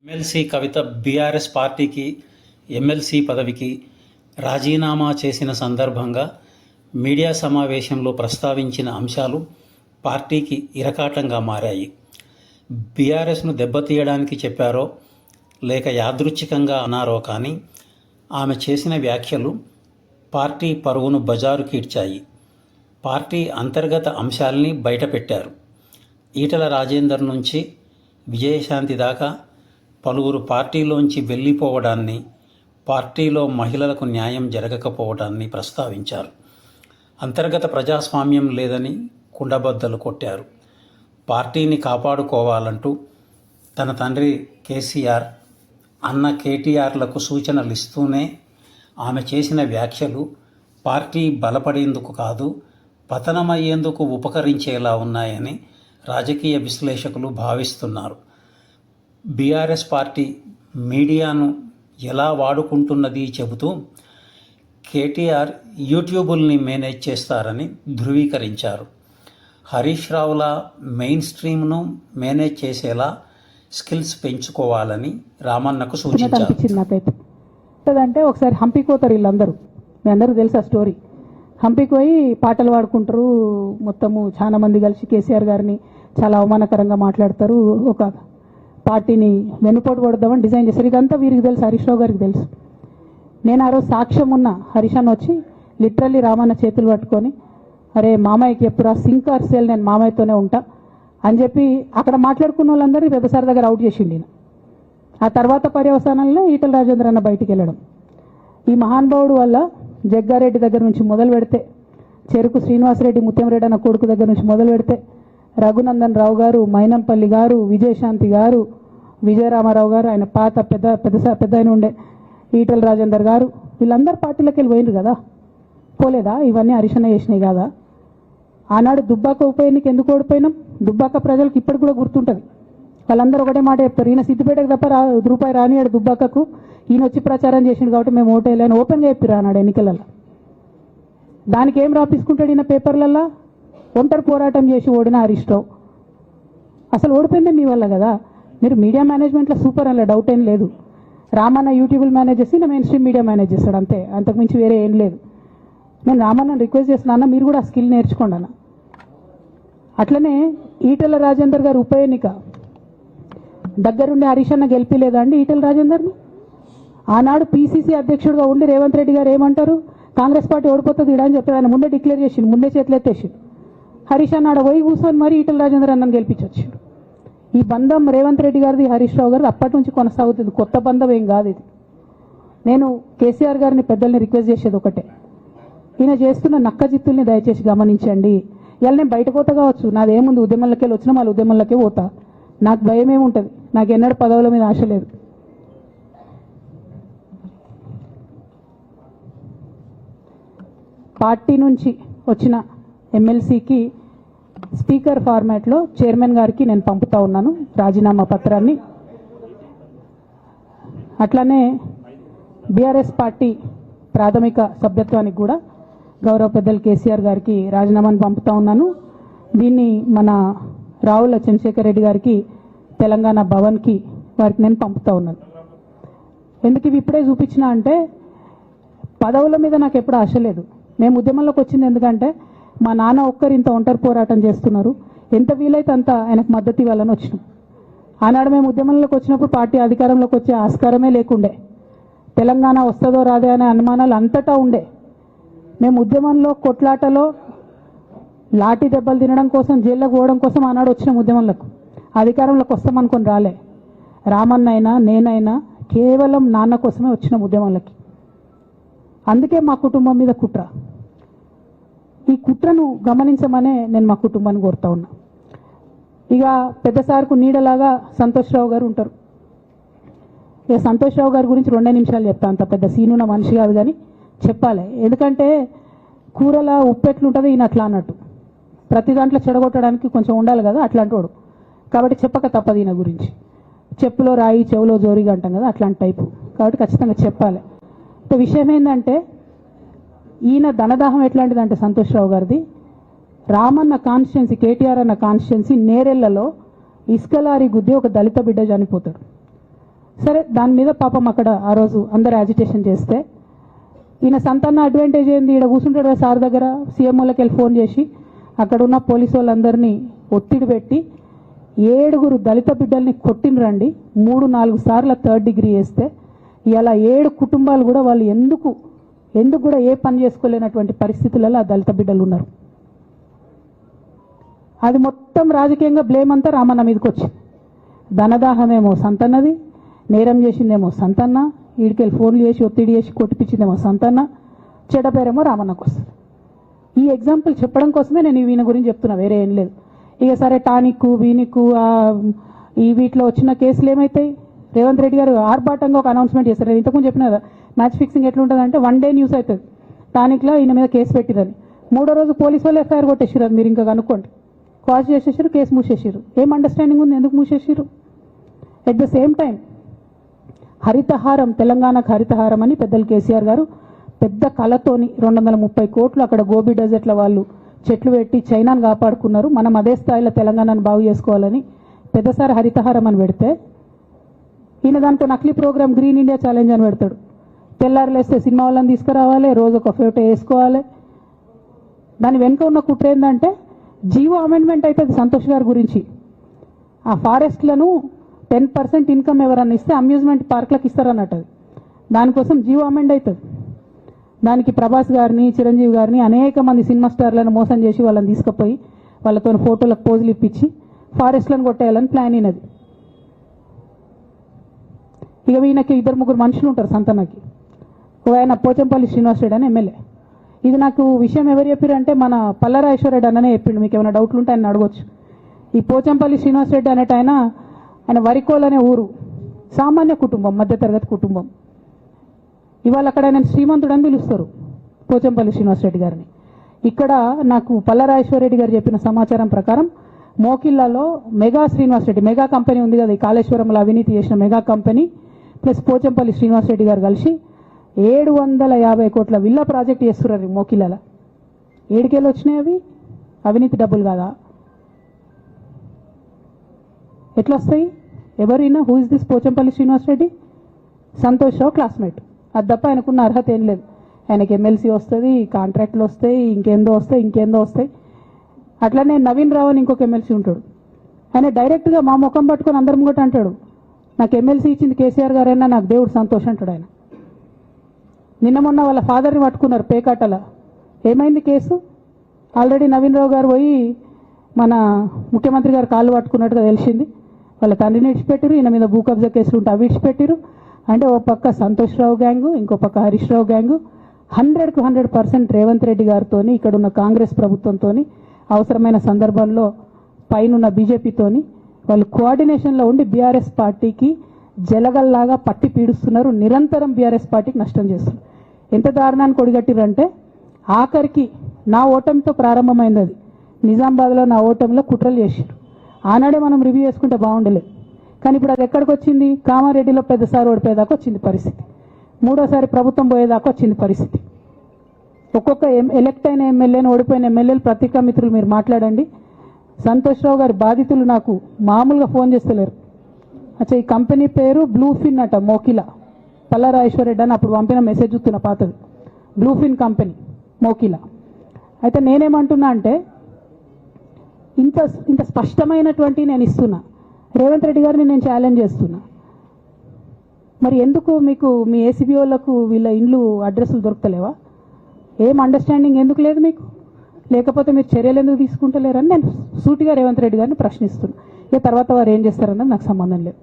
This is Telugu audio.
ఎమ్మెల్సీ కవిత బీఆర్ఎస్ పార్టీకి ఎమ్మెల్సీ పదవికి రాజీనామా చేసిన సందర్భంగా మీడియా సమావేశంలో ప్రస్తావించిన అంశాలు పార్టీకి ఇరకాటంగా మారాయి. బీఆర్ఎస్ను దెబ్బతీయడానికి చెప్పారో లేక యాదృచ్ఛికంగా అన్నారో కానీ ఆమె చేసిన వ్యాఖ్యలు పార్టీ పరువును బజారు కీడ్చాయి. పార్టీ అంతర్గత అంశాల్ని బయటపెట్టారు. ఈటల రాజేందర్ నుంచి విజయశాంతి దాకా పలువురు పార్టీలోంచి వెళ్ళిపోవడాన్ని, పార్టీలో మహిళలకు న్యాయం జరగకపోవడాన్ని ప్రస్తావించారు. అంతర్గత ప్రజాస్వామ్యం లేదని కుండబద్దలు కొట్టారు. పార్టీని కాపాడుకోవాలంటూ తన తండ్రి కేసీఆర్, అన్న కేటీఆర్లకు సూచనలు ఇస్తూనే ఆమె చేసిన వ్యాఖ్యలు పార్టీ బలపడేందుకు కాదు, పతనమయ్యేందుకు ఉపకరించేలా ఉన్నాయని రాజకీయ విశ్లేషకులు భావిస్తున్నారు. బీఆర్ఎస్ పార్టీ మీడియాను ఎలా వాడుకుంటున్నది చెబుతూ కేటీఆర్ యూట్యూబుల్ని మేనేజ్ చేస్తారని ధృవీకరించారు. హరీష్ రావుల మెయిన్ స్ట్రీమ్ను మేనేజ్ చేసేలా స్కిల్స్ పెంచుకోవాలని రామన్నకు సూచించారు. అంటే ఒకసారి హంపీకి పోతారు వీళ్ళందరూ, మీ అందరికీ తెలుసు ఆ స్టోరీ. హంపీకి పోయి పాటలు పాడుకుంటారు, మొత్తము చాలా మంది కలిసి కేసీఆర్ గారిని చాలా అవమానకరంగా మాట్లాడతారు. ఒక పార్టీని వెన్నుపోటు పడదామని డిజైన్ చేశారు. ఇదంతా వీరికి తెలుసు, హరీష్ రావు గారికి తెలుసు. నేను ఆ రోజు సాక్ష్యం ఉన్న హరీష్ అన్న వచ్చి లిటరల్లీ రామన్న చేతులు పట్టుకొని, అరే మామయ్యకి ఎప్పుడు సింక్ ఆర్ సేల్, నేను మామయ్యతోనే ఉంటా అని చెప్పి అక్కడ మాట్లాడుకున్న వాళ్ళందరూ వెబసార్ దగ్గర అవుట్ చేసిండి. ఆ తర్వాత పర్యవసానంలో ఈటల రాజేంద్ర అన్న బయటికి వెళ్ళడం. ఈ మహానుభావుడు వల్ల జగ్గారెడ్డి దగ్గర నుంచి మొదలు పెడితే, చెరుకు శ్రీనివాసరెడ్డి ముత్యంరెడ్డి అన్న కొడుకు దగ్గర నుంచి మొదలు పెడితే, రఘునందన్ రావు గారు, మైనంపల్లి గారు, విజయశాంతి గారు, విజయరామారావు గారు, ఆయన పాత పెద్ద ఆయన ఉండే ఈటల రాజేందర్ గారు, వీళ్ళందరూ పార్టీలోకి వెళ్ళి పోయినారు కదా. పోలేదా? ఇవన్నీ హరిశన్న చేసినాయి కదా. ఆనాడు దుబ్బాక ఉప ఎన్నిక ఎందుకు ఓడిపోయినాం? దుబ్బాక ప్రజలకు ఇప్పటికి కూడా గుర్తుంటుంది. వాళ్ళందరూ ఒకటే మాట చెప్తారు, ఈయన సిద్దిపేటకు తప్ప రూపాయి రానియాడు దుబ్బాకకు, ఈయన వచ్చి ప్రచారం చేసిండు కాబట్టి మేము ఓటేయాలని ఓపెన్గా చెప్పారు ఆనాడు ఎన్నికలలో. దానికి ఏం రాపించుకుంటాడు ఈయన పేపర్లల్లో? ఒంటరి పోరాటం చేసి ఓడిన హరీష్ రావు. అసలు ఓడిపోయింది మీ వల్ల కదా. మీరు మీడియా మేనేజ్మెంట్లో సూపర్ అలా డౌట్ ఏం లేదు. రామన్న యూట్యూబ్ మేనేజ్ చేసి నా మెయిన్ స్ట్రీమ్ మీడియా మేనేజ్ చేస్తాడు, అంతే, అంతకుమించి వేరే ఏం లేదు. నేను రామన్నని రిక్వెస్ట్ చేస్తున్నా, మీరు కూడా ఆ స్కిల్ నేర్చుకోండి అన్న. అట్లనే ఈటల రాజేందర్ గారు ఉప ఎన్నిక దగ్గరుండి హరీష్ అన్న గెలిపిలేదా అండి ఈటల రాజేందర్ని? ఆనాడు పీసీసీ అధ్యక్షుడిగా ఉండి రేవంత్ రెడ్డి గారు ఏమంటారు, కాంగ్రెస్ పార్టీ ఓడిపోతుంది ఇడా అని చెప్పి ఆయన ముందే డిక్లేర్ చేసిండు, ముందే చేతులు ఎత్తేసిండు. హరీష్ అన్నాడు పోయి కూర్చొని మరి ఈటల రాజేందర్ అన్నని గెలిపించొచ్చాడు. ఈ బంధం రేవంత్ రెడ్డి గారిది, హరీష్ రావు గారిది అప్పటి నుంచి కొనసాగుతుంది, కొత్త బంధం ఏం కాదు ఇది. నేను కేసీఆర్ గారిని పెద్దల్ని రిక్వెస్ట్ చేసేది ఒకటే, ఈయన చేస్తున్న నక్కజిత్తుల్ని దయచేసి గమనించండి. ఇలా నేను బయట పోతా కావచ్చు, నాదేముంది, ఉద్యమంలోకి వెళ్ళి వచ్చినా మళ్ళీ ఉద్యమంలోకే పోతా, నాకు భయం ఏముంటుంది, నాకు ఎన్నడూ పదవుల మీద ఆశ లేదు. పార్టీ నుంచి వచ్చిన ఎమ్మెల్సీకి స్పీకర్ ఫార్మాట్లో చైర్మన్ గారికి నేను పంపుతా ఉన్నాను రాజీనామా పత్రాన్ని. అట్లానే బీఆర్ఎస్ పార్టీ ప్రాథమిక సభ్యత్వానికి కూడా గౌరవ పెద్దలు కేసీఆర్ గారికి రాజీనామాను పంపుతా ఉన్నాను. దీన్ని మన రావుల చంద్రశేఖర్ రెడ్డి గారికి తెలంగాణ భవన్కి వారికి నేను పంపుతా ఉన్నాను. ఎందుకు ఇవి ఇప్పుడే చూపించినా అంటే, పదవుల మీద నాకు ఎప్పుడు ఆశ లేదు. మేము ఉద్యమంలోకి వచ్చింది ఎందుకంటే మా నాన్న ఒక్కరు ఇంత ఒంటరి పోరాటం చేస్తున్నారు, ఎంత వీలైతే అంత ఆయనకు మద్దతు ఇవ్వాలని వచ్చినాం. ఆనాడు మేము ఉద్యమంలోకి వచ్చినప్పుడు పార్టీ అధికారంలోకి వచ్చే ఆస్కారమే లేకుండే, తెలంగాణ వస్తుందో రాదే అనే అనుమానాలు అంతటా ఉండే. మేము ఉద్యమంలో కొట్లాటలో లాఠీ దెబ్బలు తినడం కోసం, జైల్లోకి పోవడం కోసం ఆనాడు వచ్చినాం ఉద్యమంలోకి. అధికారంలోకి వస్తామనుకొని రాలే. రామన్న అయినా నేనైనా కేవలం నాన్న కోసమే వచ్చినాం ఉద్యమంలోకి. అందుకే మా కుటుంబం మీద కుట్ర. ఈ కుట్రను గమనించమనే నేను మా కుటుంబాన్ని కోరుతా ఉన్నా. ఇక పెద్ద సార్కు నీడలాగా సంతోష్ రావు గారు ఉంటారు. ఇక సంతోష్ రావు గారి గురించి 2 నిమిషాలు చెప్తా, అంత పెద్ద సీనున్న మనిషి కాదు కానీ చెప్పాలి. ఎందుకంటే కూరల ఉప్పెట్లుంటుంది, ఈయన అట్లా అన్నట్టు ప్రతి దాంట్లో చెడగొట్టడానికి కొంచెం ఉండాలి కదా, అట్లాంటి వాడు. కాబట్టి చెప్పక తప్పదు ఈయన గురించి. చెప్పులో రాయి చెవులో జోరిగా అంటాం కదా, అట్లాంటి టైపు. కాబట్టి ఖచ్చితంగా చెప్పాలి. విషయం ఏంటంటే, ఈయన ధనదాహం ఎట్లాంటిదంటే సంతోష్ రావు గారిది, రామన్న కాన్స్టిట్యున్సీ, కేటీఆర్ అన్న కాన్స్టిట్యున్సీ నేరెళ్లలో ఇసుక లారీ గుద్ది ఒక దళిత బిడ్డ చనిపోతాడు. సరే దాని మీద పాపం అక్కడ ఆ రోజు అందరు యాజిటేషన్ చేస్తే ఈయన సంతాన అడ్వాంటేజ్ ఏంది, ఇక్కడ కూర్చుంటాడు కదా సార్ దగ్గర, సీఎంఓలకి వెళ్ళి ఫోన్ చేసి అక్కడ ఉన్న పోలీసు వాళ్ళందరినీ ఒత్తిడి పెట్టి 7 దళిత బిడ్డల్ని కొట్టినరండి. 3-4 సార్లు 3rd డిగ్రీ వేస్తే ఇలా 7 కుటుంబాలు కూడా వాళ్ళు ఎందుకు కూడా ఏ పని చేసుకోలేనటువంటి పరిస్థితులలో ఆ దళిత బిడ్డలు ఉన్నారు. అది మొత్తం రాజకీయంగా బ్లేమ్ అంతా రామన్న మీదకి వచ్చింది. ధనదాహమేమో సంతన్నది, నేరం చేసిందేమో సంతన్న, వీడికెళ్ళి ఫోన్లు చేసి ఒత్తిడి చేసి కొట్టిపించిందేమో సంతన్న, చెడ్డ పేరేమో రామన్నకు వస్తుంది. ఈ ఎగ్జాంపుల్ చెప్పడం కోసమే నేను ఈయన గురించి చెప్తున్నా, వేరే ఏం లేదు. ఇక సరే టానిక్ వీనిక్ ఈ వీటిలో వచ్చిన కేసులు ఏమవుతాయి? రేవంత్ రెడ్డి గారు ఆర్భాటంగా ఒక అనౌన్స్మెంట్ చేస్తారు. నేను ఇంతకుముందు చెప్పిన కదా మ్యాచ్ ఫిక్సింగ్ ఎట్లుంటుందంటే 1 డే న్యూస్ అవుతుంది, టానిక్లో ఈయన మీద కేసు పెట్టిరని, 3వ రోజు పోలీసు వాళ్ళు ఎఫ్ఐఆర్ కొట్టేసారు. అది మీరు ఇంకా కనుక్కోండి. కాజ్ చేసేసారు, కేసు మూసేసారు. ఏం అండర్స్టాండింగ్ ఉంది, ఎందుకు మూసేసారు? At the same time Haritaharam, తెలంగాణకు హరితహారం అని పెద్దలు కేసీఆర్ గారు పెద్ద కళతోని 230 కోట్లు అక్కడ గోబీ డెజర్ట్ల వాళ్ళు చెట్లు పెట్టి చైనాను కాపాడుకున్నారు. మనం అదే స్థాయిలో తెలంగాణను బాగు చేసుకోవాలని పెద్దసారి హరితహారం అని పెడితే ఈయన దాంట్లో నకిలీ ప్రోగ్రామ్ గ్రీన్ ఇండియా ఛాలెంజ్ అని పెడతాడు. తెల్లారులేస్తే సినిమా వాళ్ళని తీసుకురావాలి, రోజు ఒక ఫోటో వేసుకోవాలి. దాని వెనుక ఉన్న కుట్ర ఏంటంటే జీవో అమెండ్మెంట్ అవుతుంది సంతోష్ గారి గురించి. ఆ ఫారెస్ట్లను 10% ఇన్కమ్ ఎవరన్నా ఇస్తే అమ్యూజ్మెంట్ పార్క్లకు ఇస్తారన్నట్టు. దానికోసం జీవో అమెండ్ అవుతుంది. దానికి ప్రభాస్ గారిని, చిరంజీవి గారిని, అనేక మంది సినిమా స్టార్లను మోసం చేసి వాళ్ళని తీసుకుపోయి వాళ్ళతో ఫోటోలకు పోజులు ఇప్పించి ఫారెస్ట్లను కొట్టేయాలని ప్లాన్ అయినది. ఇక ఈయనకి 2-3 మనుషులు ఉంటారు సంతనకి. ఆయన పోచంపల్లి శ్రీనివాస్ రెడ్డి అని ఎమ్మెల్యే. ఇది నాకు విషయం ఎవరు చెప్పారంటే మన పల్లరాజేశ్వరరెడ్డి అన్ననే చెప్పిండు. మీకు ఏమైనా డౌట్లు ఉంటే ఆయన అడగొచ్చు. ఈ పోచంపల్లి శ్రీనివాస్ రెడ్డి అనేట ఆయన వరికోల్ అనే ఊరు, సామాన్య కుటుంబం, మధ్యతరగతి కుటుంబం. ఇవాళ అక్కడ ఆయన శ్రీమంతుడు అని పిలుస్తారు పోచంపల్లి శ్రీనివాస్ రెడ్డి గారిని. ఇక్కడ నాకు పల్లరాజేశ్వరరెడ్డి గారు చెప్పిన సమాచారం ప్రకారం మోకిల్లాలో Mega Srinivas Reddy, Mega company ఉంది కదా, ఈ కాళేశ్వరంలో అవినీతి చేసిన Mega company plus Pochampalli Srinivas Reddy garu కలిసి 750 కోట్ల విల్లా ప్రాజెక్ట్ చేస్తున్నారు మోకిల్లాల. ఏడికెళ్ళి వచ్చినాయి అవి? అవినీతి డబ్బులు కాదా? ఎట్లా వస్తాయి? ఎవరైనా who is this Pochampalli Srinivas Reddy? Santosh Rao classmate. అది తప్ప ఆయనకున్న అర్హత ఏం లేదు. ఆయనకి ఎమ్మెల్సీ వస్తుంది, కాంట్రాక్ట్లు వస్తాయి, ఇంకేందో వస్తాయి. అట్లనే నవీన్ రావు అని ఇంకొక ఎమ్మెల్సీ ఉంటాడు. ఆయన డైరెక్ట్గా మా ముఖం పట్టుకొని అందరం కూడా అంటాడు, నాకు ఎమ్మెల్సీ ఇచ్చింది కేసీఆర్ గారైనా నాకు దేవుడు సంతోష్ అంటాడు ఆయన. నిన్న మొన్న వాళ్ళ ఫాదర్ని పట్టుకున్నారు పేకాటల. ఏమైంది కేసు? ఆల్రెడీ నవీన్ రావు గారు పోయి మన ముఖ్యమంత్రి గారు కాళ్ళు పట్టుకున్నట్టుగా తెలిసింది. వాళ్ళ తండ్రిని విడిచిపెట్టారు, ఈయన మీద భూ కబ్జా కేసులు ఉంటే అవి విడిచిపెట్టారు. అంటే ఓ పక్క సంతోష్ రావు గ్యాంగు, ఇంకో పక్క హరీష్ రావు గ్యాంగు 100కు 100% రేవంత్ రెడ్డి గారితో, ఇక్కడున్న కాంగ్రెస్ ప్రభుత్వంతో, అవసరమైన సందర్భంలో పైనున్న బీజేపీతోని వాళ్ళు కోఆర్డినేషన్లో ఉండి బీఆర్ఎస్ పార్టీకి జలగల్లాగా పట్టి పీడుస్తున్నారు. నిరంతరం బీఆర్ఎస్ పార్టీకి నష్టం చేస్తున్నారు. ఎంత దారుణానికి ఒడిగట్టిరంటే ఆఖరికి నా ఓటమితో ప్రారంభమైంది అది. నిజామాబాద్లో నా ఓటమిలో కుట్రలు చేశారు. ఆనాడే మనం రివ్యూ చేసుకుంటే బాగుండలేదు. కానీ ఇప్పుడు అది ఎక్కడికి వచ్చింది? కామారెడ్డిలో పెద్దసారి ఓడిపోయేదాకా వచ్చింది పరిస్థితి. 3వసారి ప్రభుత్వం పోయేదాకా వచ్చింది పరిస్థితి. ఒక్కొక్క ఎలక్ట్ అయిన ఎమ్మెల్యేని, ఓడిపోయిన ఎమ్మెల్యేలు పత్రికా మిత్రులు మీరు మాట్లాడండి. సంతోష్ రావు గారి బాధితులు నాకు మామూలుగా ఫోన్ చేస్తలేరు. అచ్చా ఈ కంపెనీ పేరు బ్లూఫిన్ అట, మోకిలా. పల్లరాజేశ్వరరెడ్డి అని అప్పుడు పంపిన మెసేజ్ చూస్తున్న పాతది. Bluefin company Mokila. అయితే నేనేమంటున్నా అంటే ఇంత స్పష్టమైనటువంటి నేను ఇస్తున్నా, రేవంత్ రెడ్డి గారిని నేను ఛాలెంజ్ చేస్తున్నా. మరి ఎందుకు మీకు మీ ఏసీబీ వాళ్ళకు వీళ్ళ ఇండ్లు అడ్రస్లు దొరుకుతలేవా? ఏం అండర్స్టాండింగ్ ఎందుకు లేదు మీకు? లేకపోతే మీరు చర్యలు ఎందుకు తీసుకుంటలేరని నేను సూటిగా రేవంత్ రెడ్డి గారిని ప్రశ్నిస్తున్నా. ఇక తర్వాత వారు ఏం చేస్తారన్నది నాకు సంబంధం లేదు.